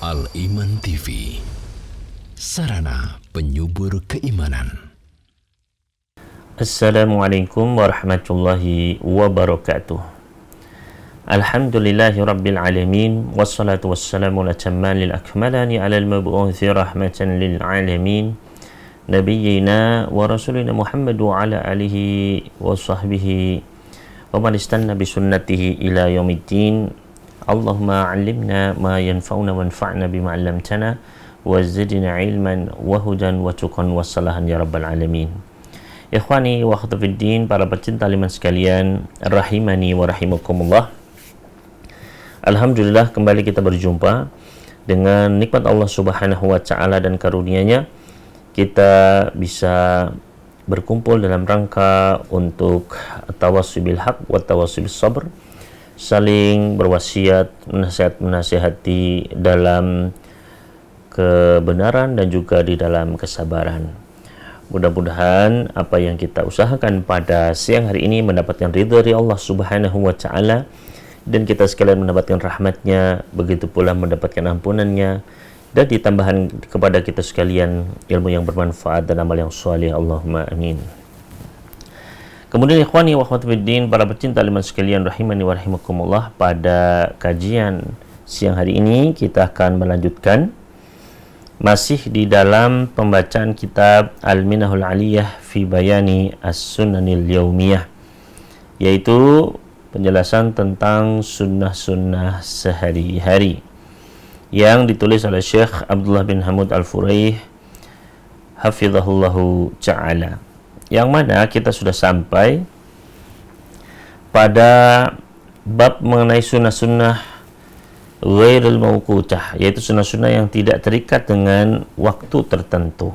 Al-Iman TV, sarana penyubur keimanan. Assalamualaikum warahmatullahi wabarakatuh. Alhamdulillahi rabbil alamin, wassalatu wassalamu al-atamman lil-akmalani ala al-mab'uthi rahmatan lil-alamin, nabiyyina wa rasulina Muhammad wa ala alihi wa sahbihi wa man istanna bi sunnatihi ila yaumiddin. Allahumma 'allimna ma yanfa'una wanfa'na bima 'allamtana wa zidna 'ilman wa hudan wa tuqan wa salahan ya rabbal alamin. Ikhwani wa akhwati fiddin, para pecinta iman sekalian, rahimani wa rahimakumullah. Alhamdulillah, kembali kita berjumpa dengan nikmat Allah Subhanahu wa taala dan karunia-Nya. Kita bisa berkumpul dalam rangka untuk tawassul bil haq wa tawassul bis sabr, saling berwasiat, menasihati dalam kebenaran dan juga di dalam kesabaran. Mudah-mudahan apa yang kita usahakan pada siang hari ini mendapatkan ridha dari Allah Subhanahu wa taala, dan kita sekalian mendapatkan rahmatnya, begitu pula mendapatkan ampunannya, dan ditambahan kepada kita sekalian ilmu yang bermanfaat dan amal yang saleh. Allahumma amin. Kemudian ikhwani wa akhwati fiddin, para pecinta iman sekalian, rahimani wa rahimakumullah, pada kajian siang hari ini kita akan melanjutkan masih di dalam pembacaan kitab Al-Minahul Aliyah fi Bayani As-Sunnanil Yaumiyah, yaitu penjelasan tentang sunnah-sunnah sehari-hari yang ditulis oleh Syekh Abdullah bin Hamud Al-Furaih hafizahullahu ta'ala, yang mana kita sudah sampai pada bab mengenai sunnah-sunnah ghairul mawqutah, yaitu sunnah-sunnah yang tidak terikat dengan waktu tertentu,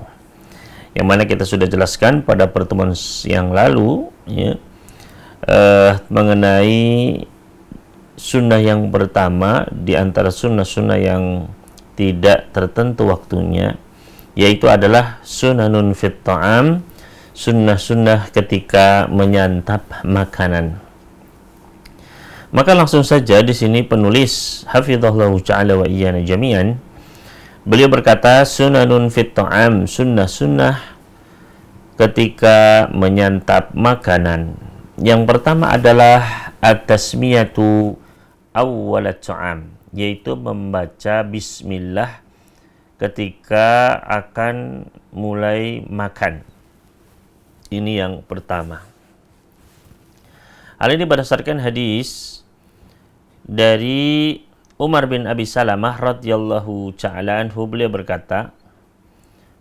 yang mana kita sudah jelaskan pada pertemuan yang lalu ya, mengenai sunnah yang pertama di antara sunnah-sunnah yang tidak tertentu waktunya, yaitu adalah sunanun fit ta'am, sunnah-sunnah ketika menyantap makanan. Maka langsung saja di sini penulis hafizahullah ta'ala wa iyana jami'an, beliau berkata sunanun fit ta'am, sunnah-sunnah ketika menyantap makanan. Yang pertama adalah at-tasmiyatu awwalat ta'am, yaitu membaca bismillah ketika akan mulai makan. Ini yang pertama. Hal ini berdasarkan hadis dari Umar bin Abi Salamah radhiyallahu ta'ala anhu. Beliau berkata,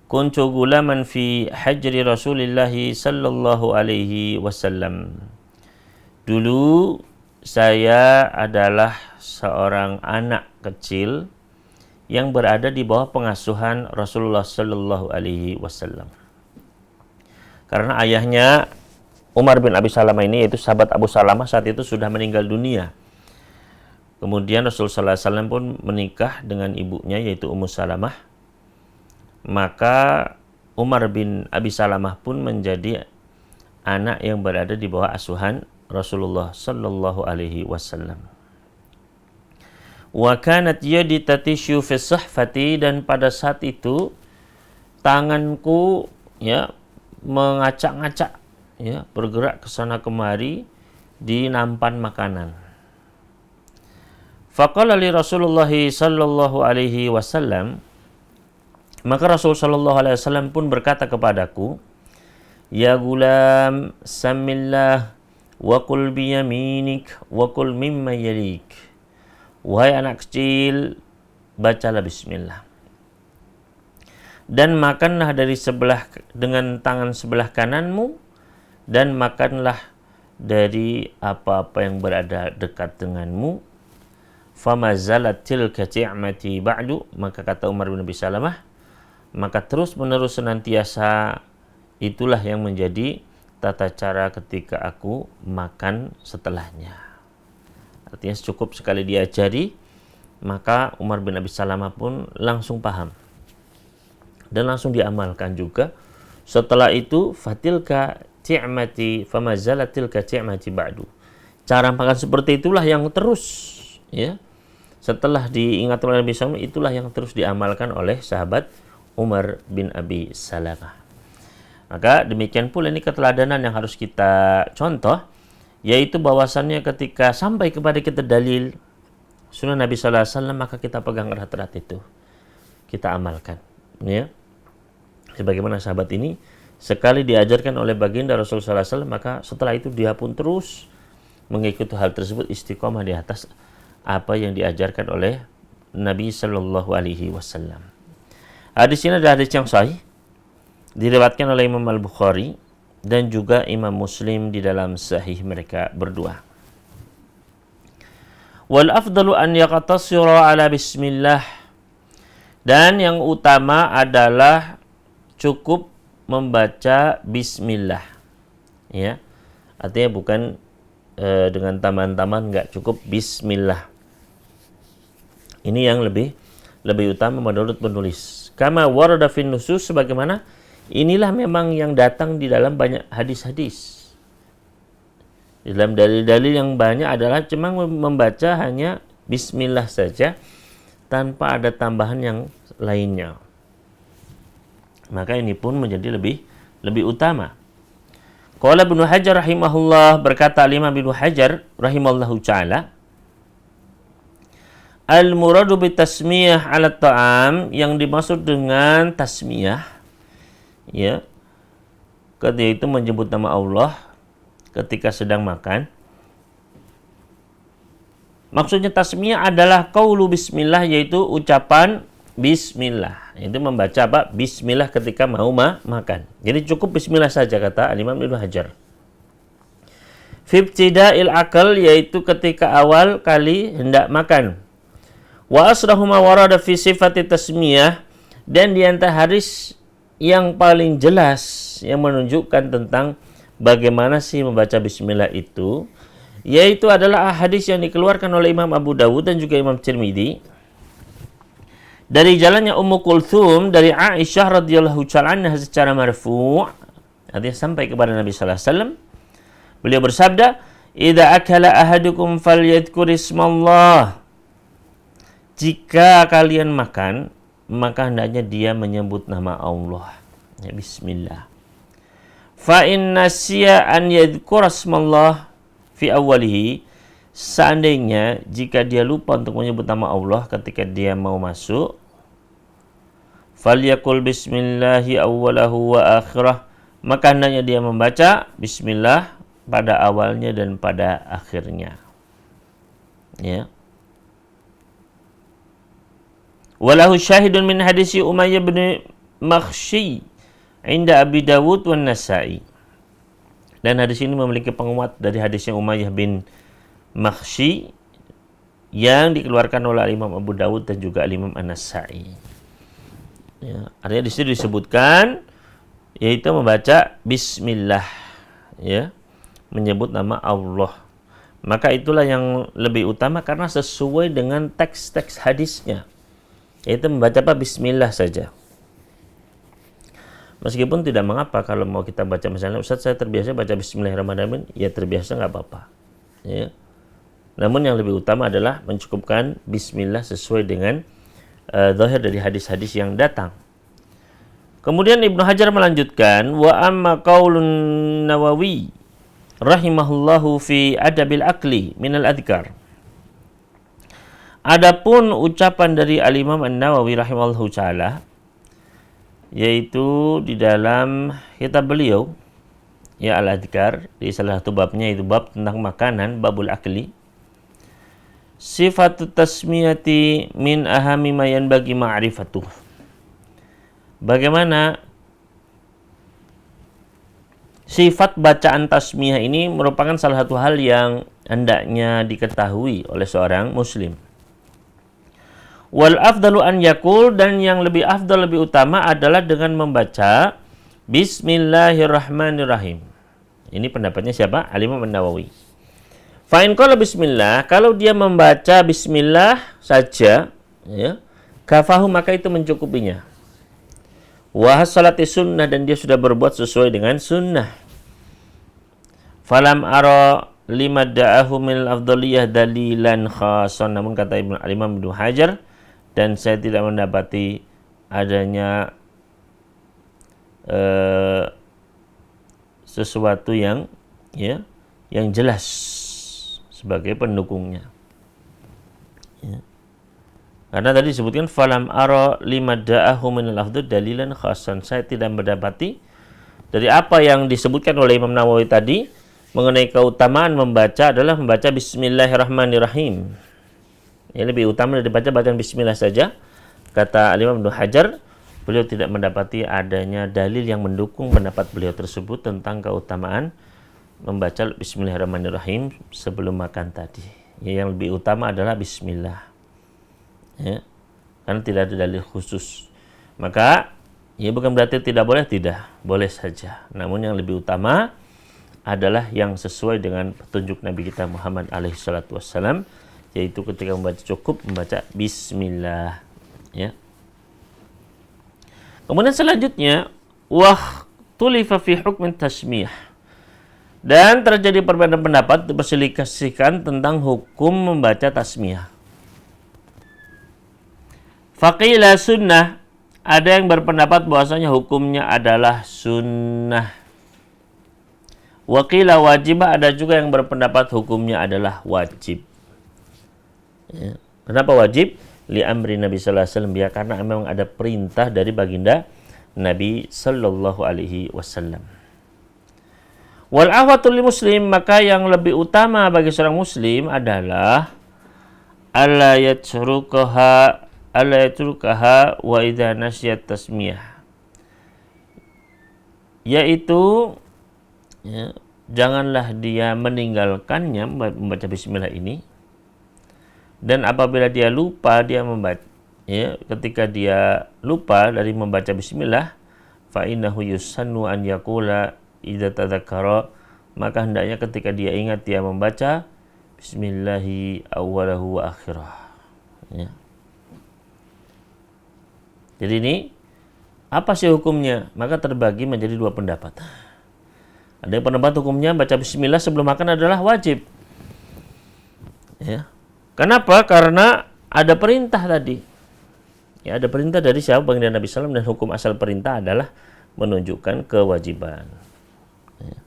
kuntu gulaman fi hajri Rasulillah sallallahu alaihi wasallam. Dulu saya adalah seorang anak kecil yang berada di bawah pengasuhan Rasulullah sallallahu alaihi wasallam. Karena ayahnya Umar bin Abi Salamah ini, yaitu sahabat Abu Salamah, saat itu sudah meninggal dunia. Kemudian Rasulullah SAW pun menikah dengan ibunya, yaitu Ummu Salamah. Maka Umar bin Abi Salamah pun menjadi anak yang berada di bawah asuhan Rasulullah sallallahu alaihi wasallam. Wa kanat yadi tatishu fi sahfati, dan pada saat itu tanganku ya mengacak-ngacak ya, bergerak ke sana kemari di nampan makanan. Faqala li Rasulullah sallallahu alaihi wasallam, maka Rasul sallallahu alaihi wasallam pun berkata kepadaku, ya gulam samillah wa qul bi yaminik wa qul mimma yalik. Wahai anak kecil, bacalah bismillah dan makanlah dari sebelah dengan tangan sebelah kananmu, dan makanlah dari apa-apa yang berada dekat denganmu. Fama zalat tilka ti'mati ba'du, maka kata Umar bin Abi Salamah, maka terus menerus senantiasa itulah yang menjadi tata cara ketika aku makan setelahnya. Artinya cukup sekali diajari, maka Umar bin Abi Salamah pun langsung paham dan langsung diamalkan juga. Setelah itu fatilka ti'mati fama zalat tilka ti'mati ba'du, cara makan seperti itulah yang terus ya setelah diingatkan oleh Nabi SAW, itulah yang terus diamalkan oleh sahabat Umar bin Abi Salamah. Maka demikian pula ini keteladanan yang harus kita contoh, yaitu bahwasannya ketika sampai kepada kita dalil sunnah Nabi SAW, maka kita pegang erat-erat itu, kita amalkan, ya. Sebagaimana sahabat ini sekali diajarkan oleh baginda Rasulullah SAW, maka setelah itu dia pun terus mengikuti hal tersebut, istiqomah di atas apa yang diajarkan oleh Nabi Sallallahu Alaihi Wasallam. Hadis ini adalah hadis yang sahih, diriwayatkan oleh Imam Al-Bukhari dan juga Imam Muslim di dalam sahih mereka berdua. Wal afdalu an yaqtasira ala bismillah, dan yang utama adalah cukup membaca bismillah, ya. Artinya bukan dengan tambahan-tambahan, enggak, cukup bismillah. Ini yang lebih utama menurut penulis. Kama warada fin nusus, sebagaimana inilah memang yang datang di dalam banyak hadis-hadis. Di dalam dalil-dalil yang banyak adalah cuma membaca hanya bismillah saja tanpa ada tambahan yang lainnya. Maka ini pun menjadi lebih utama. Qala Ibnu Hajar rahimahullah, berkata Imam Ibnu Hajar rahimahullahu taala, al-muradu bi tasmiyah 'ala ta'am, yang dimaksud dengan tasmiyah, ya, ketika itu menyebut nama Allah ketika sedang makan. Maksudnya tasmiyah adalah qaulu bismillah, yaitu ucapan bismillah. Itu membaca apa? Bismillah ketika mau makan. Jadi cukup bismillah saja, kata Imam Ibnu Hajar. Fi ibtida'il akal, yaitu ketika awal kali hendak makan. Wa asrahu ma warada fi sifati tasmiyah, dan di antara hadis yang paling jelas yang menunjukkan tentang bagaimana sih membaca bismillah itu, yaitu adalah hadis yang dikeluarkan oleh Imam Abu Dawud dan juga Imam Tirmidzi dari jalannya Ummu Kulthum dari Aisyah radhiyallahu anha secara marfu', artinya sampai kepada Nabi sallallahu alaihi wasallam. Beliau bersabda, "Idza akala ahadukum falyadhkur ismallah." Jika kalian makan, maka hendaknya dia menyebut nama Allah. Ya, bismillah. Fa in nasiya an yadhkura ismallah fi awwalihi, seandainya jika dia lupa untuk menyebut nama Allah ketika dia mau masuk, falyakul bismillahi awwalahu wa akhirah, maka hendaknya dia membaca bismillah pada awalnya dan pada akhirnya, ya. Walahu syahidun min hadisi Umayyah bin Makhshi inda Abi Dawud wan Nasa'i, dan hadis ini memiliki penguat dari hadisnya Umayyah bin Makhshi yang dikeluarkan oleh Imam Abu Dawud dan juga Imam An-Nasa'i. Ya, artinya di situ disebutkan yaitu membaca bismillah, ya, menyebut nama Allah. Maka itulah yang lebih utama karena sesuai dengan teks-teks hadisnya, yaitu membaca apa? Bismillah saja. Meskipun tidak mengapa kalau mau kita baca, misalnya Ustaz saya terbiasa baca bismillahirrahmanirrahim, ya terbiasa nggak apa-apa, ya. Namun yang lebih utama adalah mencukupkan bismillah sesuai dengan zahir dari hadis-hadis yang datang. Kemudian Ibnu Hajar melanjutkan, wa amma qaulun Nawawi rahimahullahu fi adabil akli minal adhkar. Adapun ucapan dari Al-Imam An-Nawawi rahimahullahu taala, yaitu di dalam kitab beliau, ya, Al-Adhkar, di salah satu babnya itu bab tentang makanan, babul akli. Sifatu tasmiyati min ahami ma yanbaghi ma'rifatuh. Bagaimana sifat bacaan tasmiyah ini merupakan salah satu hal yang hendaknya diketahui oleh seorang muslim. Wal afdalu an yakul, dan yang lebih afdal, lebih utama adalah dengan membaca bismillahirrahmanirrahim. Ini pendapatnya siapa? Al-Imam An-Nawawi. Fa in qala bismillah, kalau dia membaca bismillah saja, ya, kafahu, maka itu mencukupinya. Wa hasalati sunnah, dan dia sudah berbuat sesuai dengan sunnah. Falam ara lima da'ahu min al-afdaliyah dalilan khasan. Namun kata Imam Ibnu Hajar, dan saya tidak mendapati adanya sesuatu yang jelas sebagai pendukungnya. Ya. Karena tadi disebutkan falam ara lima da'ahu min al-afdal dalilan khasan. Saya tidak mendapati dari apa yang disebutkan oleh Imam Nawawi tadi mengenai keutamaan membaca adalah membaca Bismillahirrahmanirrahim. Ini lebih utama dari bacaan Bismillah saja. Kata Imam Ibnu Hajar, beliau tidak mendapati adanya dalil yang mendukung pendapat beliau tersebut tentang keutamaan membaca Bismillahirrahmanirrahim sebelum makan tadi. Yang lebih utama adalah Bismillah. Ya. Karena tidak ada dalil khusus. Maka bukan berarti tidak boleh, tidak. Boleh saja. Namun yang lebih utama adalah yang sesuai dengan petunjuk Nabi kita Muhammad SAW, yaitu ketika membaca cukup membaca Bismillah. Ya. Kemudian selanjutnya, tulifa fi hukmin tasmiyah. Dan terjadi perbedaan pendapat diperselisihkan tentang hukum membaca tasmiyah. Faqila sunnah, ada yang berpendapat bahwasanya hukumnya adalah sunnah. Waqila wajibah, ada juga yang berpendapat hukumnya adalah wajib. Ya. Kenapa wajib? Li amri Nabi sallallahu alaihi wasallam, ya, karena memang ada perintah dari baginda Nabi sallallahu alaihi wasallam. Wal ahwatul muslim, maka yang lebih utama bagi seorang muslim adalah alla yatrukaha wa idza nasyat tasmiyah, yaitu janganlah dia meninggalkannya membaca bismillah ini, dan apabila dia lupa dia membaca, ketika dia lupa dari membaca bismillah, fa innahu yusannu an yaqula idza tadzakkara, maka hendaknya ketika dia ingat dia membaca bismillahi awwalahu wa akhirah. Ya. Jadi ini apa sih hukumnya? Maka terbagi menjadi dua pendapat. Ada yang pendapat hukumnya baca bismillah sebelum makan adalah wajib. Ya. Kenapa? Karena ada perintah tadi. Ya, ada perintah dari siapa? Baginda Nabi SAW, dan hukum asal perintah adalah menunjukkan kewajiban. Ya.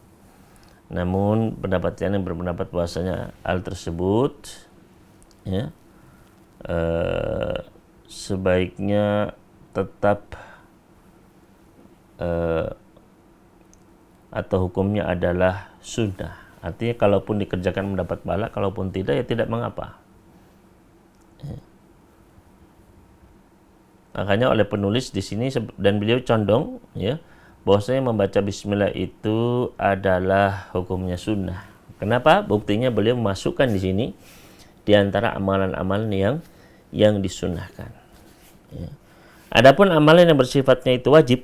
Namun pendapat yang berpendapat bahwasanya hal tersebut sebaiknya tetap atau hukumnya adalah sunnah. Artinya kalaupun dikerjakan mendapat pahala, kalaupun tidak ya tidak mengapa. Ya. Makanya oleh penulis di sini, dan beliau condong bahwasanya membaca bismillah itu adalah hukumnya sunnah. Kenapa? Buktinya beliau memasukkan di sini di antara amalan-amalan yang disunnahkan. Ya. Adapun amalan yang bersifatnya itu wajib,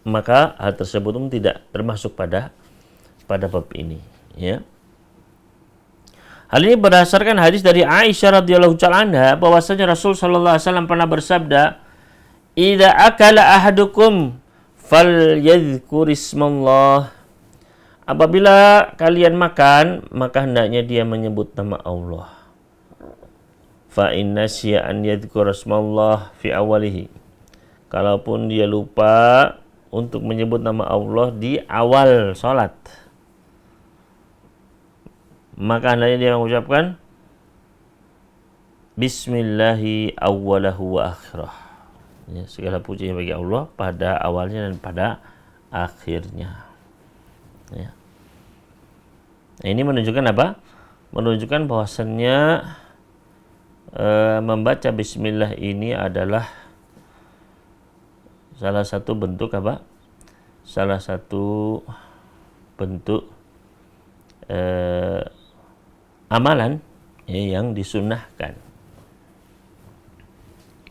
maka hal tersebut tidak termasuk pada bab ini. Ya. Hal ini berdasarkan hadis dari Aisyah radhiyallahu ta'ala anha, bahwasanya Rasul sallallahu alaihi wasallam pernah bersabda, "Idza akala ahadukum falyadhkur ismallah." Apabila kalian makan, maka hendaknya dia menyebut nama Allah. Fa inna syi'an yadhkur ismallah fi awalihi. Kalaupun dia lupa untuk menyebut nama Allah di awal salat, maka hendaknya dia mengucapkan bismillahi awwalahu wa akhirah. Ya, segala puji bagi Allah pada awalnya dan pada akhirnya. Ya. Nah, ini menunjukkan apa? Menunjukkan bahwasannya membaca bismillah ini adalah salah satu bentuk apa? Salah satu bentuk amalan yang disunnahkan.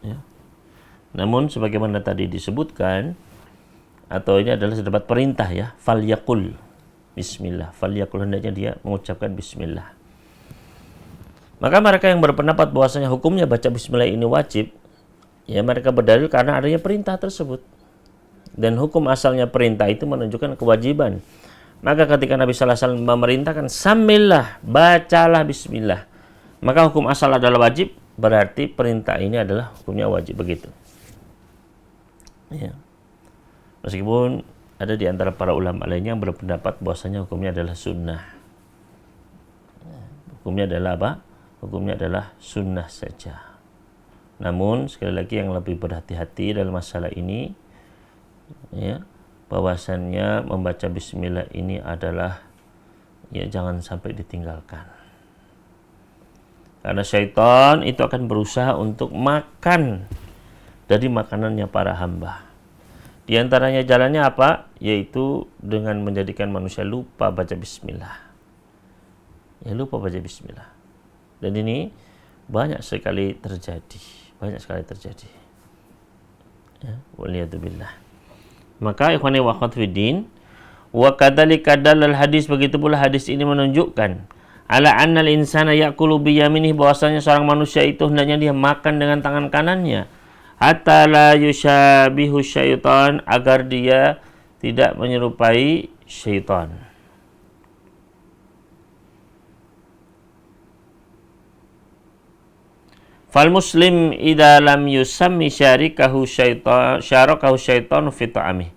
Ya. Namun sebagaimana tadi disebutkan, atau ini adalah terdapat perintah falyaqul bismillah, falyaqul, hendaknya dia mengucapkan bismillah. Maka mereka yang berpendapat bahwasanya hukumnya baca bismillah ini wajib, mereka berdalil karena adanya perintah tersebut. Dan hukum asalnya perintah itu menunjukkan kewajiban Maka ketika Nabi sallallahu alaihi wasallam memerintahkan samillah, bacalah bismillah, maka hukum asal adalah wajib, berarti perintah ini adalah hukumnya wajib, begitu. Ya. Meskipun ada di antara para ulama lainnya yang berpendapat bahwasanya hukumnya adalah sunnah. Hukumnya adalah apa? Hukumnya adalah sunnah saja. Namun sekali lagi yang lebih berhati-hati dalam masalah ini, ya, bahwasannya membaca bismillah ini adalah, ya, jangan sampai ditinggalkan. Karena syaitan itu akan berusaha untuk makan dari makanannya para hamba. Di antaranya jalannya apa? Yaitu dengan menjadikan manusia lupa baca bismillah. Ya, lupa baca bismillah. Dan ini banyak sekali terjadi. Ya, waliyadzubillah. Maka ikhwani wa akhwat fiddin, wa kadzalika dalal hadis, begitu pula hadis ini menunjukkan ala annal insana ya'kulu bi yaminih, bahwasanya seorang manusia itu hendaknya dia makan dengan tangan kanannya, hatta la yushabihu syaitan, agar dia tidak menyerupai syaitan. Fal muslim idza lam yusammi syarikahu syaitan fi ta'amih.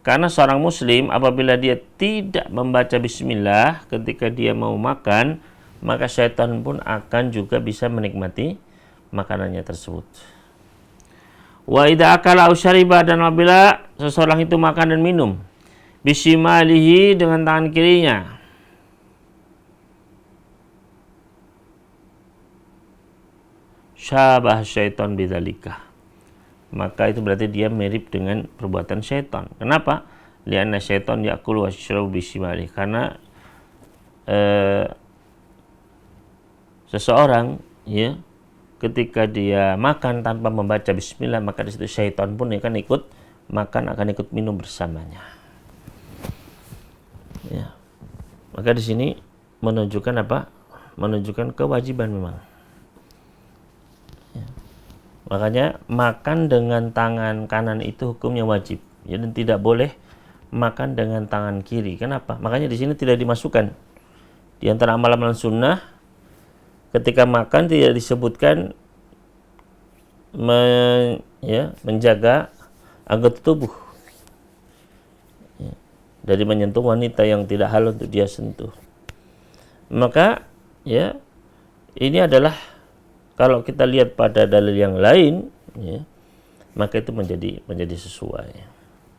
Karena seorang muslim apabila dia tidak membaca bismillah ketika dia mau makan, maka syaitan pun akan juga bisa menikmati makanannya tersebut. Wa idza akala aw syariba, dan apabila seseorang itu makan dan minum bisimalihi, dengan tangan kirinya, syabah syaitan bidzalika, maka itu berarti dia mirip dengan perbuatan syaitan. Kenapa? Lianna syaitan ya'kulu wa yashrabu bisimalihi, karena seseorang, ya, ketika dia makan tanpa membaca bismillah, maka di situ syaitan pun akan ikut makan, akan ikut minum bersamanya. Ya. Maka di sini menunjukkan apa? Menunjukkan kewajiban memang. Ya. Makanya makan dengan tangan kanan itu hukumnya wajib. Ya, dan tidak boleh makan dengan tangan kiri. Kenapa? Makanya di sini tidak dimasukkan di antara amalan-amalan sunnah. Ketika makan tidak disebutkan menjaga anggota tubuh, ya, dari menyentuh wanita yang tidak halal untuk dia sentuh. Maka, ya, ini adalah, kalau kita lihat pada dalil yang lain, ya, maka itu menjadi sesuai.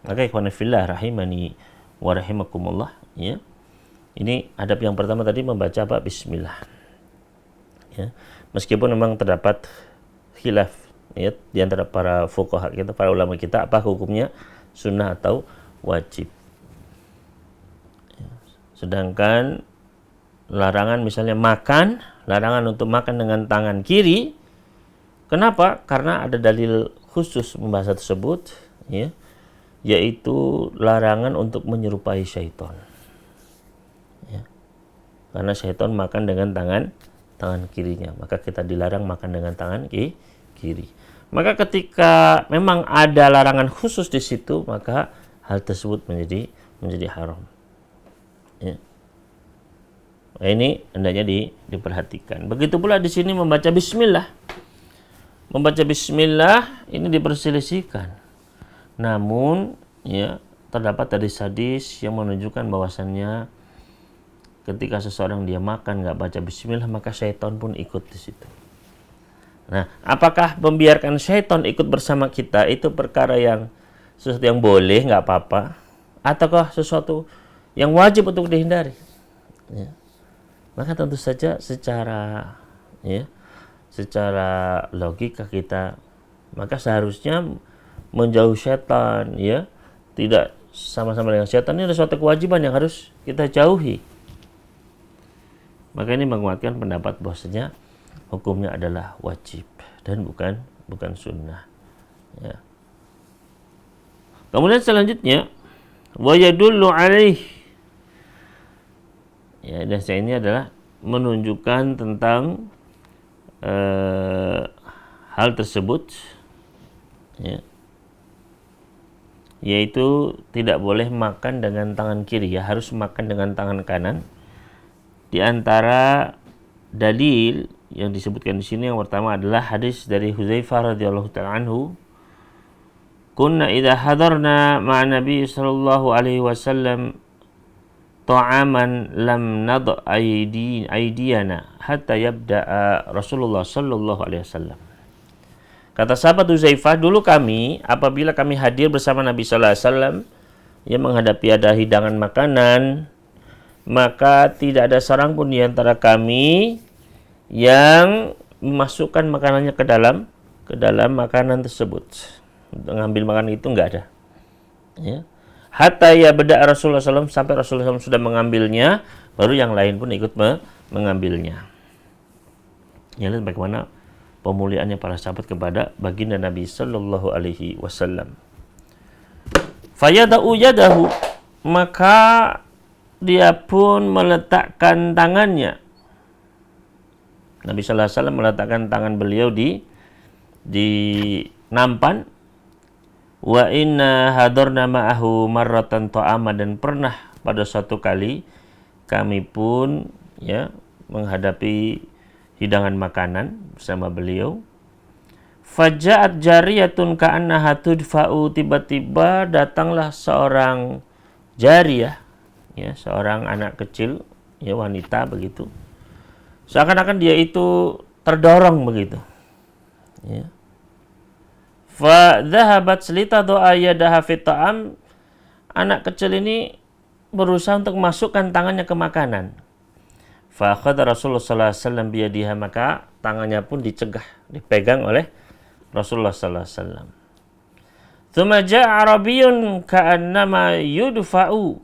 Maka ikhwan fillah rahimani wa rahimakumullah, ya. Ini adab yang pertama tadi, membaca apa? Bismillah. Ya, meskipun memang terdapat khilaf, ya, di antara para fuqaha kita, para ulama kita, apa hukumnya, sunnah atau wajib. Ya, sedangkan larangan misalnya makan, larangan untuk makan dengan tangan kiri. Kenapa? Karena ada dalil khusus membahas tersebut, ya, yaitu larangan untuk menyerupai syaitan. Ya, karena syaitan makan dengan tangan kirinya, maka kita dilarang makan dengan tangan kiri. Maka ketika memang ada larangan khusus di situ, maka hal tersebut menjadi haram. Ya. Nah, ini hendaknya diperhatikan. Begitu pula di sini membaca bismillah. Membaca bismillah ini diperselisihkan. Namun, ya, terdapat hadis-hadis yang menunjukkan bahwasannya ketika seseorang dia makan nggak baca bismillah, maka syaitan pun ikut di situ. Nah, apakah membiarkan syaitan ikut bersama kita itu perkara yang sesuatu yang boleh, nggak apa-apa, ataukah sesuatu yang wajib untuk dihindari? Ya. Maka tentu saja secara logika kita, maka seharusnya menjauh syaitan, ya, tidak sama-sama dengan syaitan. Ini ada suatu kewajiban yang harus kita jauhi. Maka ini menguatkan pendapat bahwasanya hukumnya adalah wajib dan bukan sunnah. Ya. Kemudian selanjutnya, wa yadullu alaih. Ya, dan ini adalah menunjukkan tentang hal tersebut, ya, yaitu tidak boleh makan dengan tangan kiri, ya, harus makan dengan tangan kanan. Di antara dalil yang disebutkan di sini yang pertama adalah hadis dari Hudzaifah radhiyallahu ta'ala anhu, kunna idza hadarna ma'a Nabi sallallahu alaihi wasallam ta'aman lam nad' aydiyana hatta yabda'a Rasulullah sallallahu alaihi wasallam. Kata sahabat Hudzaifah, dulu kami apabila kami hadir bersama Nabi sallallahu alaihi wasallam yang menghadapi ada hidangan makanan, maka tidak ada seorang pun di antara kami yang memasukkan makanannya ke dalam makanan tersebut. Mengambil makanan itu enggak ada. Ya. Hatta ya beda Rasulullah SAW, sampai Rasulullah SAW sudah mengambilnya, baru yang lain pun ikut mengambilnya. Ya, lihat bagaimana pemuliaannya para sahabat kepada baginda Nabi Sallallahu Alaihi Wasallam. Fayada'u yadahu, maka dia pun meletakkan tangannya. Nabi Sallallahu Alaihi Wasallam meletakkan tangan beliau di nampan. Wa inna hadarna ma'ahu marratan ta'ama, dan pernah pada suatu kali kami pun ya menghadapi hidangan makanan bersama beliau. Faja'at jariyatun ka'annaha tudfa'u, tiba-tiba datanglah seorang jariyah, ya, seorang anak kecil, ya, wanita begitu. Seakan-akan dia itu terdorong begitu. Ya. Fa dhahabat litadhu yadaha fi ta'am, anak kecil ini berusaha untuk masukkan tangannya ke makanan. Fa akhadha Rasulullah sallallahu alaihi wasallam biyadiha, maka tangannya pun dicegah, dipegang oleh Rasulullah sallallahu alaihi wasallam. Tsumma ja'a arabiyyun ka'annama yudfa'u.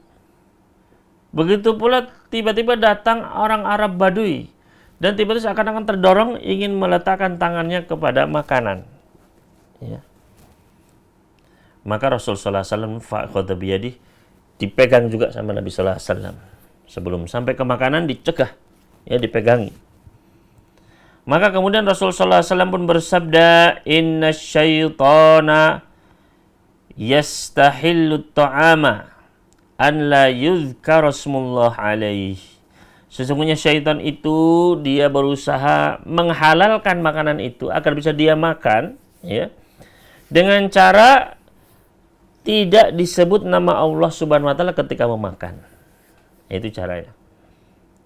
Begitu pula tiba-tiba datang orang Arab Badui, dan tiba-tiba seakan-akan terdorong ingin meletakkan tangannya kepada makanan. Ya. Maka Rasul sallallahu alaihi wasallam fa'akhadha biyadihi, dipegang juga sama Nabi sallallahu alaihi wasallam. Sebelum sampai ke makanan dicegah, ya, dipegangi. Maka kemudian Rasul sallallahu alaihi wasallam pun bersabda, "Inna syaitana yastahillu ta'ama an la yuzkara ismullah alaihi." Sesungguhnya syaitan itu dia berusaha menghalalkan makanan itu agar bisa dia makan, ya, dengan cara tidak disebut nama Allah Subhanahu wa taala ketika memakan. Itu caranya.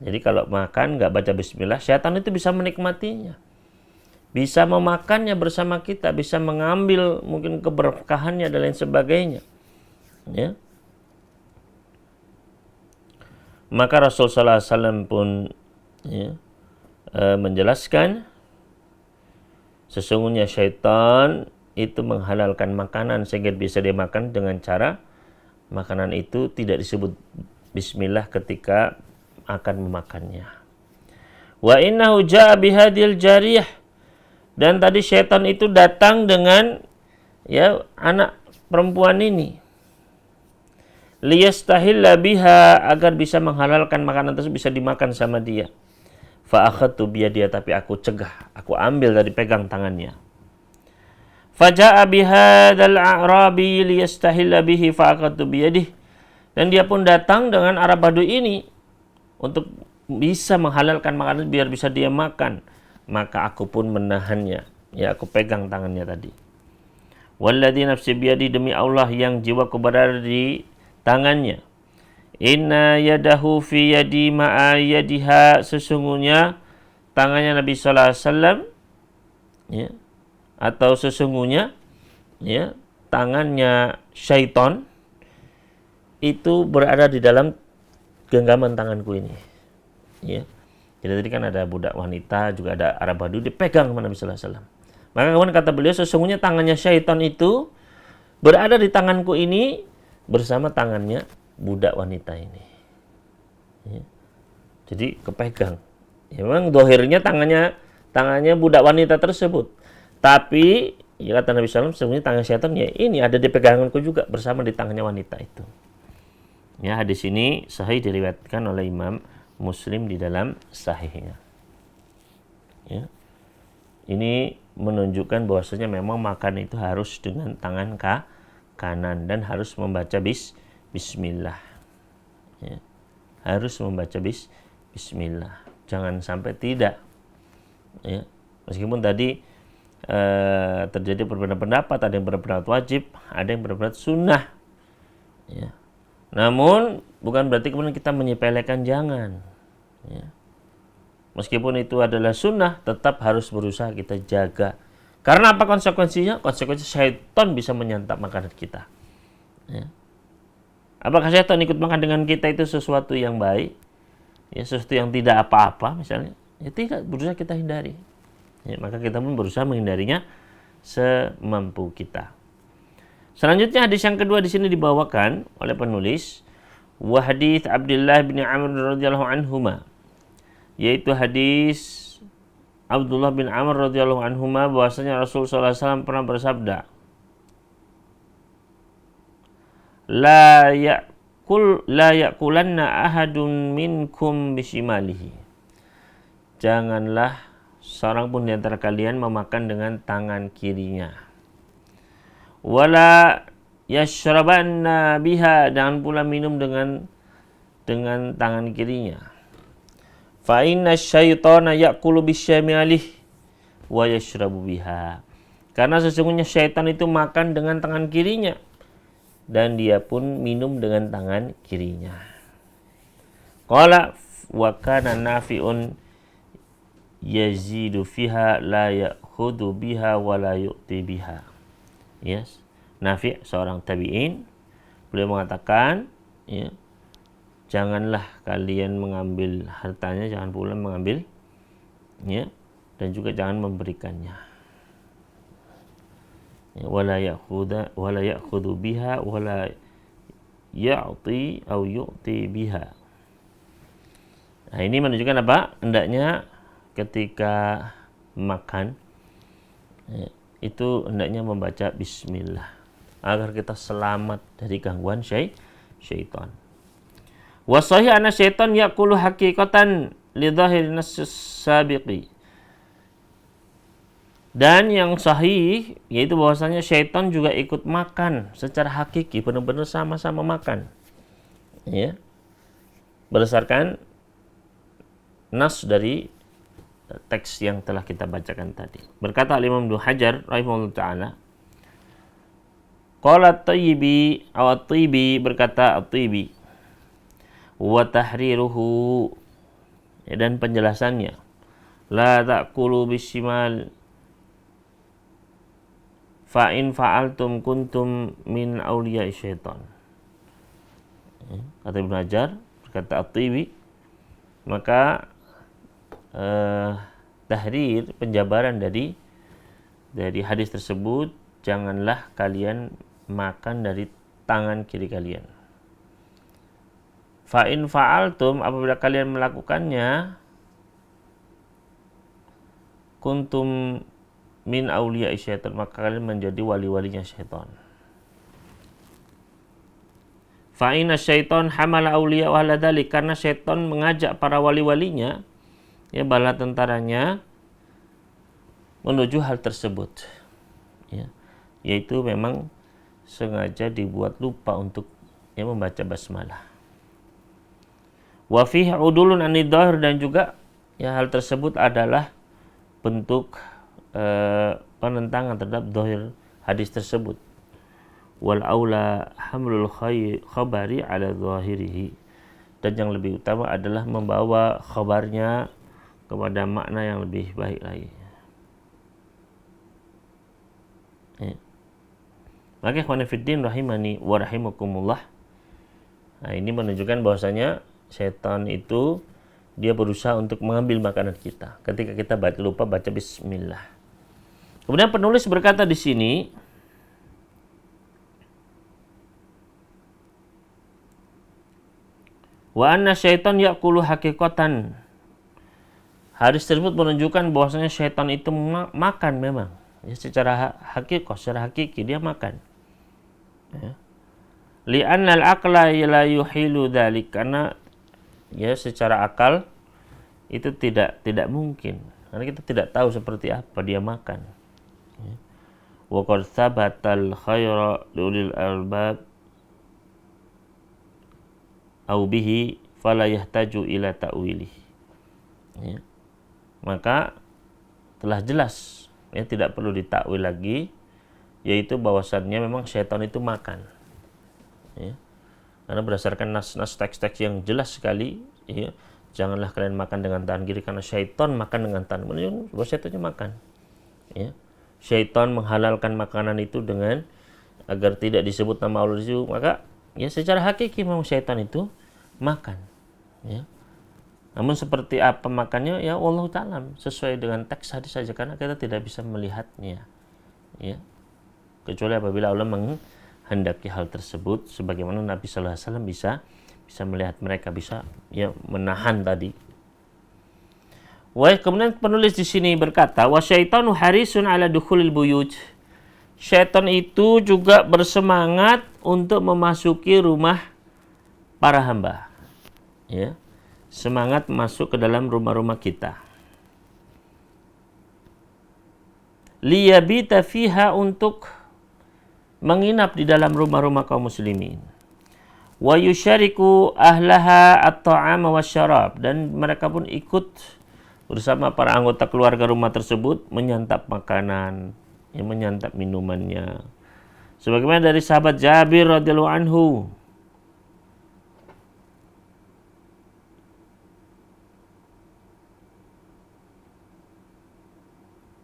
Jadi kalau makan nggak baca bismillah, syaitan itu bisa menikmatinya, bisa memakannya bersama kita, bisa mengambil mungkin keberkahannya dan lain sebagainya. Ya. Maka Rasul sallallahu alaihi wasallam pun, ya, menjelaskan sesungguhnya syaitan itu menghalalkan makanan sehingga bisa dimakan dengan cara makanan itu tidak disebut bismillah ketika akan memakannya. Wa innahu jaa bihadil jariyah, dan tadi syaitan itu datang dengan, ya, anak perempuan ini, liyastahilla biha, agar bisa menghalalkan makanan tersebut bisa dimakan sama dia. Fa akhadtu biyadiha, tapi aku cegah, aku ambil dari pegang tangannya. Faja'a bihadzal a'rabi liyastahilla bihi fa akhadtu biyadihi, dan dia pun datang dengan Arab Badui ini untuk bisa menghalalkan makanan biar bisa dia makan. Maka aku pun menahannya, ya, aku pegang tangannya tadi. Walladzi nafsi biyadi, demi Allah yang jiwaku berada di tangannya. Inna yadahu fi yadi ma'a yadiha, sesungguhnya tangannya Nabi sallallahu alaihi wasallam, ya, atau sesungguhnya, ya, tangannya syaitan itu berada di dalam genggaman tanganku ini. Ya. Jadi tadi kan ada budak wanita, juga ada Arab Badui dipegang sama Nabi sallallahu alaihi wasallam. Maka kemudian kata beliau, sesungguhnya tangannya syaitan itu berada di tanganku ini bersama tangannya budak wanita ini. Ya. Jadi kepegang. Ya, memang dohirnya tangannya budak wanita tersebut. Tapi ya kata Nabi sallallahu alaihi wasallam, sesungguhnya tangan syaitan ya ini ada di peganganku juga bersama di tangannya wanita itu. Ya, hadis ini sahih diriwayatkan oleh Imam Muslim di dalam sahihnya. Ya. Ini menunjukkan bahwasanya memang makan itu harus dengan tangan kanan dan harus membaca bismillah. Ya. Harus membaca bismillah. Jangan sampai tidak. Ya. Meskipun tadi terjadi perbedaan pendapat, ada yang berpendapat wajib, ada yang berpendapat sunnah. Ya. Namun bukan berarti kemudian kita menyepelekan, jangan. Ya. Meskipun itu adalah sunnah, tetap harus berusaha kita jaga. Karena apa konsekuensinya? Konsekuensi syaitan bisa menyantap makanan kita. Ya. Apakah syaitan ikut makan dengan kita itu sesuatu yang baik? Ya, sesuatu yang tidak apa-apa misalnya? Ya tidak, berusaha kita hindari. Ya, maka kita pun berusaha menghindarinya semampu kita. Selanjutnya hadis yang kedua di sini dibawakan oleh penulis, wa hadits Abdullah bin Amr radhiyallahu anhuma, yaitu hadis Abdullah bin Amr radhiyallahu anhuma bahwasanya Rasul sallallahu alaihi wasallam pernah bersabda, la yaqulanna ahadun minkum bishimalihi. Janganlah seorang pun di antara kalian memakan dengan tangan kirinya. Wala yashrabanna biha, jangan pula minum dengan tangan kirinya. Fa inna syaitana ya'kulu bisyamalih wa yashrabu biha. Karena sesungguhnya syaitan itu makan dengan tangan kirinya dan dia pun minum dengan tangan kirinya. Qala wa kana nafi'un yazidu fiha la ya'khudhu biha wa la yu'ti biha. Yes. Nafi' seorang tabi'in, beliau mengatakan, ya, janganlah kalian mengambil hartanya, jangan pula mengambil, ya, dan juga jangan memberikannya. Ya, wala ya'khudhu biha wala ya'ti au yu'ti biha. Nah, ini menunjukkan apa? Hendaknya ketika makan, ya, itu hendaknya membaca bismillah agar kita selamat dari gangguan syaitan. Wa sahih anna syaitan yaqulu haqiqatan li dhahiri nass sabiqi. Dan yang sahih yaitu bahwasanya syaitan juga ikut makan secara hakiki, benar-benar sama-sama makan. Ya. Berdasarkan nas dari teks yang telah kita bacakan tadi. Berkata Imam Ibnu Hajar rahimahullah taala, qala at-Tayyibi aw at-Tibi, berkata at-Tibi, wa tahriruhu, ya, dan penjelasannya, la ta'kulu bishimal fa in fa'altum kuntum min awliya syaitan. Kata Ibnu Hajar, berkata at-Tibi, maka tahrir, penjabaran dari hadis tersebut, janganlah kalian makan dari tangan kiri kalian. Fa in fa'altum, apabila kalian melakukannya, kuntum min auliya syaitan, maka kalian menjadi wali-walinya syaitan. Fa inna syaitan hamala auliya wa ala dzalik, karena syaitan mengajak para wali-walinya, ya, bala tentaranya, menuju hal tersebut, ya, yaitu memang sengaja dibuat lupa untuk, ya, membaca basmalah. Wa fihi udulun anidhahir, dan juga, ya, hal tersebut adalah bentuk penentangan terhadap dhahir hadis tersebut. Wal aula hamlul khabari ala dhahirihi, dan yang lebih utama adalah membawa khabarnya kepada makna yang lebih baik lagi. Ya. Maka ikhwan fillah rahimani wa rahimakumullah. Nah, ini menunjukkan bahwasanya setan itu dia berusaha untuk mengambil makanan kita ketika kita lupa baca bismillah. Kemudian penulis berkata di sini, wa anna syaitan ya'kulu haqiqatan. Hadis tersebut menunjukkan bahwasanya syaitan itu makan memang, ya, secara hakiki dia makan. Ya. Li'anna al-aqla la yuhilu dzalik, karena, ya, secara akal itu tidak mungkin, karena kita tidak tahu seperti apa dia makan. Ya. wa qad thabatal khaira liulil albab au bihi fala yahtaju ila ta'wilih. Ya. Maka telah jelas, ya, tidak perlu ditakwil lagi, yaitu bahwasannya memang syaitan itu makan. Ya. Karena berdasarkan nas-nas teks-teks yang jelas sekali, ya, janganlah kalian makan dengan tangan kiri karena syaitan makan dengan tangan kiri. Bahwa syaitannya makan. Ya. Syaitan menghalalkan makanan itu dengan agar tidak disebut nama Allah itu, maka ya secara hakiki memang syaitan itu makan. Ya. Namun seperti apa makannya, ya Allah Ta'ala sesuai dengan teks hadis saja, karena kita tidak bisa melihatnya, ya, kecuali apabila Allah menghendaki hal tersebut, sebagaimana Nabi Sallallahu Alaihi Wasallam bisa melihat mereka, bisa ya menahan tadi. Kemudian penulis di sini berkata, wa syaitanu harisun ala dukhulil buyut. Syaitan itu juga bersemangat untuk memasuki rumah para hamba. Ya. Semangat masuk ke dalam rumah-rumah kita. Liyabita fiha, untuk menginap di dalam rumah-rumah kaum muslimin. Wa yusyariku ahlaha at-ta'ama wasyarab, dan mereka pun ikut bersama para anggota keluarga rumah tersebut menyantap makanan, ya, menyantap minumannya. Sebagaimana dari sahabat Jabir radhiyallahu anhu,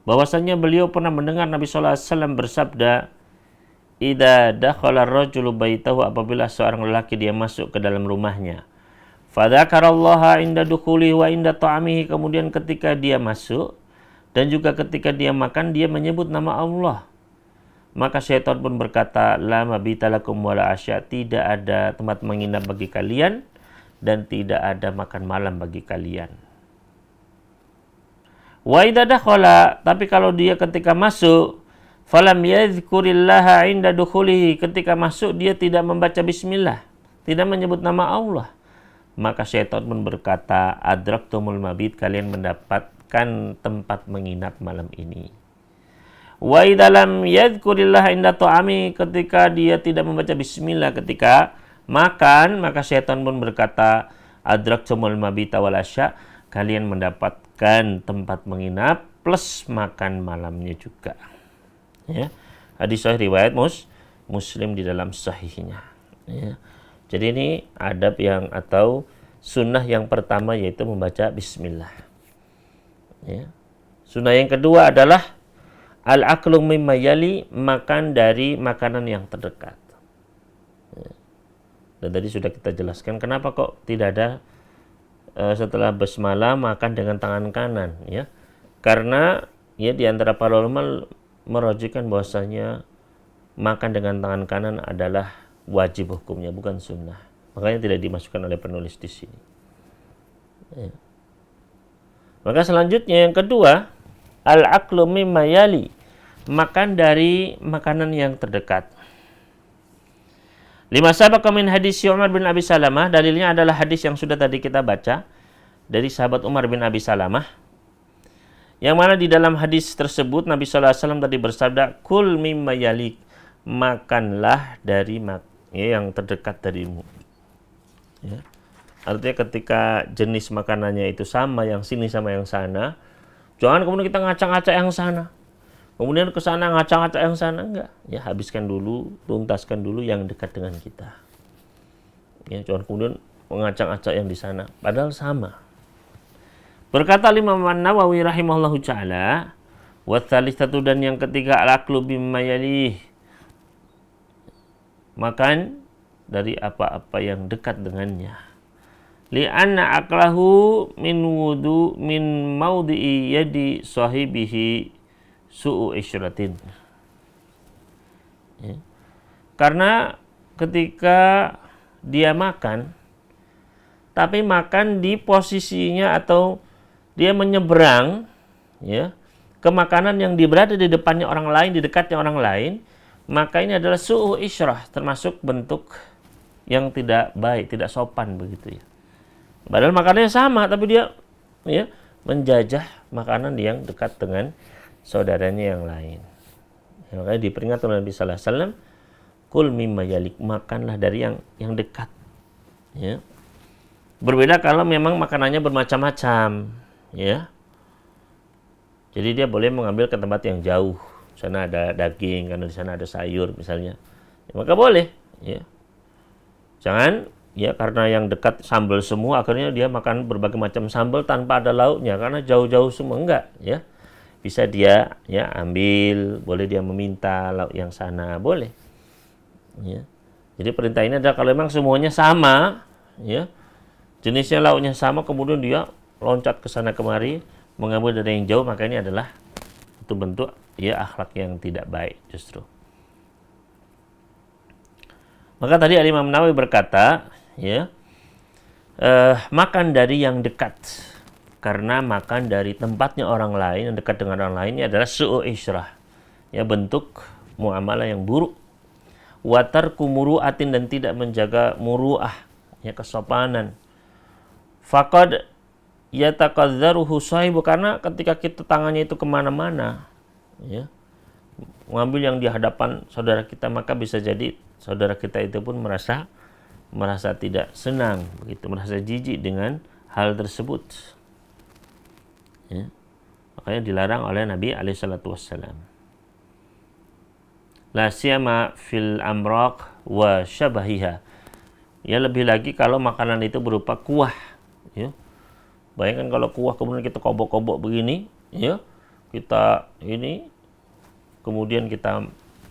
bahwasanya beliau pernah mendengar Nabi Sallallahu Alaihi Wasallam bersabda, "Idza dakhala ar-rajulu baitahu," apabila seorang lelaki dia masuk ke dalam rumahnya, "fadzakarallaha inda dukhulihi wa inda ta'amihi," kemudian ketika dia masuk dan juga ketika dia makan dia menyebut nama Allah, maka syaitan pun berkata, "La mabita lakum wala asya," tidak ada tempat menginap bagi kalian dan tidak ada makan malam bagi kalian. Wa idza dakhala, tapi kalau dia ketika masuk, falam yadhkurillaha inda dukhulihi, ketika masuk dia tidak membaca bismillah, tidak menyebut nama Allah, maka syaitan pun berkata, adraktumul mabit, kalian mendapatkan tempat menginap malam ini. Wa idza lam yadhkurillaha inda ta'ami, ketika dia tidak membaca bismillah ketika makan, maka syaitan pun berkata, adraktumul mabita wal asya, kalian mendapatkan tempat menginap plus makan malamnya juga. Ya. Hadis sahih riwayat Muslim di dalam sahihnya. Ya. Jadi ini adab yang atau sunnah yang pertama, yaitu membaca bismillah. Ya. Sunnah yang kedua adalah al-aklu mimma yali, makan dari makanan yang terdekat. Ya. Dan tadi sudah kita jelaskan kenapa kok tidak ada setelah basmalah makan dengan tangan kanan, ya. Karena ya di antara para ulama merujukan bahwasanya makan dengan tangan kanan adalah wajib hukumnya, bukan sunnah. Makanya tidak dimasukkan oleh penulis di sini. Ya. Maka selanjutnya yang kedua, al-aklu mimma yali, makan dari makanan yang terdekat. Lima sabaqa min hadis Umar bin Abi Salamah, dalilnya adalah hadis yang sudah tadi kita baca dari sahabat Umar bin Abi Salamah, yang mana di dalam hadis tersebut Nabi Sallallahu Alaihi Wasallam tadi bersabda, kul mimma yalik, makanlah dari yang terdekat darimu. Ya. Artinya ketika jenis makanannya itu sama, yang sini sama yang sana, jangan kemudian kita ngacak-ngacak yang sana, kemudian ke sana ngacak-ngacak yang sana, enggak. Ya, habiskan dulu, tuntaskan dulu yang dekat dengan kita. Ya, jangan kemudian mengacak-acak yang di sana, padahal sama. Berkata Imam An-Nawawi rahimahullahu ta'ala, wa tsalitsatu, dan yang ketiga, al-aklu bimma yalih, makan dari apa-apa yang dekat dengannya. Li'anna aklahu min maudhi'i yadi sahibihi su'u isyratin. Ya. Karena ketika dia makan, tapi makan di posisinya atau dia menyeberang, ya, ke makanan yang berada di depannya orang lain, di dekatnya orang lain, maka ini adalah su'u isyrah, termasuk bentuk yang tidak baik, tidak sopan begitu, ya. Padahal makanannya sama, tapi dia, ya, menjajah makanan yang dekat dengan saudaranya yang lain. Ya, makanya diperingatkan oleh Nabi sallallahu alaihi wasallam, kul mimma yalik, makanlah dari yang dekat. Ya. Berbeda kalau memang makanannya bermacam-macam, ya. Jadi dia boleh mengambil ke tempat yang jauh. Di sana ada daging, karena di sana ada sayur misalnya. Ya, maka boleh, ya. Jangan ya karena yang dekat sambal semua akhirnya dia makan berbagai macam sambal tanpa ada lauknya karena jauh-jauh semua, enggak, ya. Bisa dia ya ambil, boleh dia meminta lauk yang sana, boleh. Ya. Jadi perintah ini adalah kalau memang semuanya sama, ya. Jenisnya lauknya sama, kemudian dia loncat ke sana kemari mengambil dari yang jauh, maka ini adalah itu bentuk ya akhlak yang tidak baik justru. Maka tadi Imam Nawawi berkata, ya, makan dari yang dekat, karena makan dari tempatnya orang lain yang dekat dengan orang lain ini adalah su'u isyrah, ya, bentuk muamalah yang buruk. Watar kumuruatin, dan tidak menjaga muruah, ya, kesopanan. Faqad yatakadzaruhu sahibu, karena ketika kita tangannya itu kemana-mana, ya, mengambil yang di hadapan saudara kita, maka bisa jadi saudara kita itu pun merasa tidak senang, begitu, merasa jijik dengan hal tersebut. Ya. Makanya dilarang oleh Nabi alaihissalatu wassalam. La siyama fil amraq wa syabahiha. Ya, lebih lagi kalau makanan itu berupa kuah, ya. Bayangkan kalau kuah kemudian kita kobok-kobok begini, ya, kita ini kemudian kita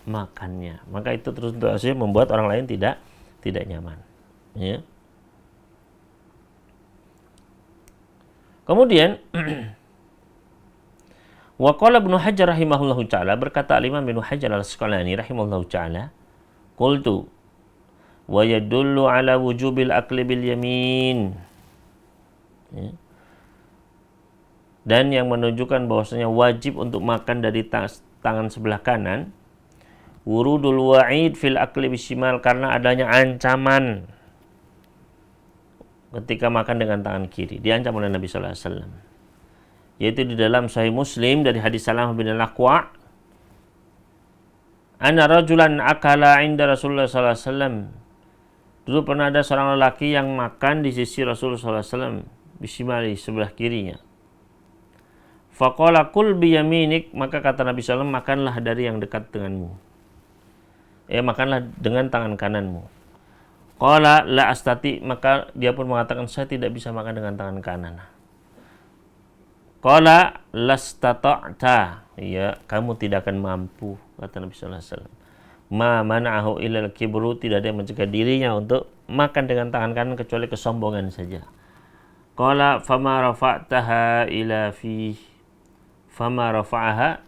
makannya, maka itu terus membuat orang lain tidak nyaman, ya. Kemudian wa qala Ibnu Hajar rahimahullahu taala, berkata Imam Ibnu Hajar Al-Asqalani rahimahullahu taala, qultu wa yadullu ala wujubil akli bil yamin, ya. Dan yang menunjukkan bahwasanya wajib untuk makan dari tangan sebelah kanan, wurudul wa'id fil akli bishimal, karena adanya ancaman ketika makan dengan tangan kiri, diancam oleh Nabi sallallahu alaihi wasallam, yaitu di dalam Sahih Muslim dari hadis Salamah bin Al-Aqwa, anna rajulan akala 'inda Rasulullah sallallahu alaihi wasallam, dulu pernah ada seorang lelaki yang makan di sisi Rasulullah sallallahu alaihi wasallam, bishimali, sebelah kirinya. Faqala kul biyaminik, maka kata Nabi sallallahu alaihi wasallam, makanlah dari yang dekat denganmu. Makanlah dengan tangan kananmu. Qala la astati, maka dia pun mengatakan, saya tidak bisa makan dengan tangan kanan. Qala lastata'ta, ya, kamu tidak akan mampu, kata Nabi sallallahu alaihi wasallam. Ma mana'ahu ilal kibru, tidak ada yang mencegah dirinya untuk makan dengan tangan kanan kecuali kesombongan saja. Qala fama rafa'taha ila fi, fama rafa'aha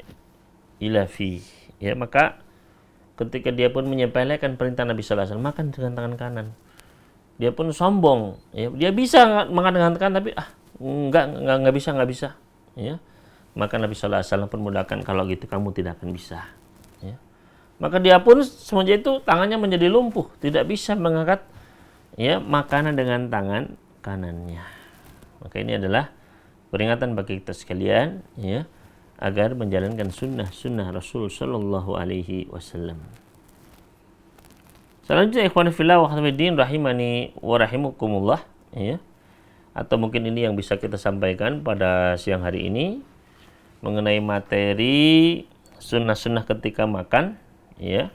ila fi, ya, maka ketika dia pun menyepelekan perintah Nabi sallallahu alaihi wasallam makan dengan tangan kanan, dia pun sombong, ya, dia bisa makan dengan tangan, tapi enggak bisa, ya. Maka Nabi sallallahu alaihi wasallam pun mudahkan, kalau gitu kamu tidak akan bisa, ya. Maka dia pun semenjak itu tangannya menjadi lumpuh, tidak bisa mengangkat, ya, makanan dengan tangan kanannya. Maka ini adalah peringatan bagi kita sekalian, ya, agar menjalankan sunnah Rasul sallallahu alaihi wasallam. Selanjutnya, ikhwan fillah wa hadirin rahimani wa rahimakumullah, ya. Atau mungkin ini yang bisa kita sampaikan pada siang hari ini mengenai materi sunnah-sunnah ketika makan, ya.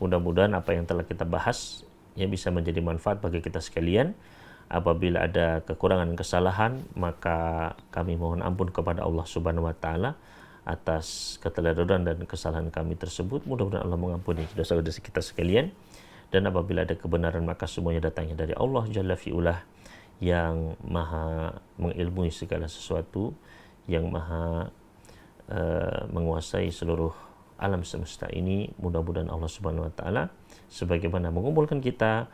Mudah-mudahan apa yang telah kita bahas, ya, bisa menjadi manfaat bagi kita sekalian. Apabila ada kekurangan dan kesalahan, maka kami mohon ampun kepada Allah Subhanahu wa taala atas keteledoran dan kesalahan kami tersebut. Mudah-mudahan Allah mengampuni dosa-dosa kita sekalian. Dan apabila ada kebenaran, maka semuanya datangnya dari Allah Jalla fi'ulah, yang maha mengilmui segala sesuatu, yang maha menguasai seluruh alam semesta ini. Mudah-mudahan Allah Subhanahu wa taala sebagaimana mengumpulkan kita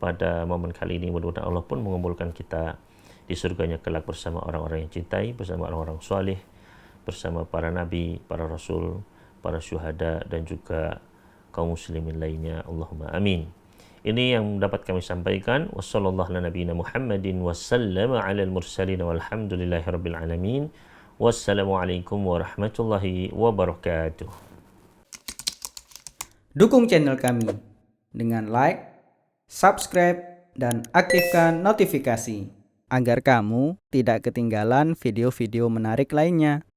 pada momen kali ini, mudah-mudahan Allah pun mengumpulkan kita di surganya kelak bersama orang-orang yang cintai, bersama orang-orang saleh, bersama para nabi, para rasul, para syuhada, dan juga kaum muslimin lainnya. Allahumma amin. Ini yang dapat kami sampaikan. Wassallallahu ala nabiyina Muhammadin wassallama ala al-mursalin walhamdulillahi rabbil alamin. Wassalamualaikum warahmatullahi wabarakatuh. Dukung channel kami dengan like, subscribe, dan aktifkan notifikasi agar kamu tidak ketinggalan video-video menarik lainnya.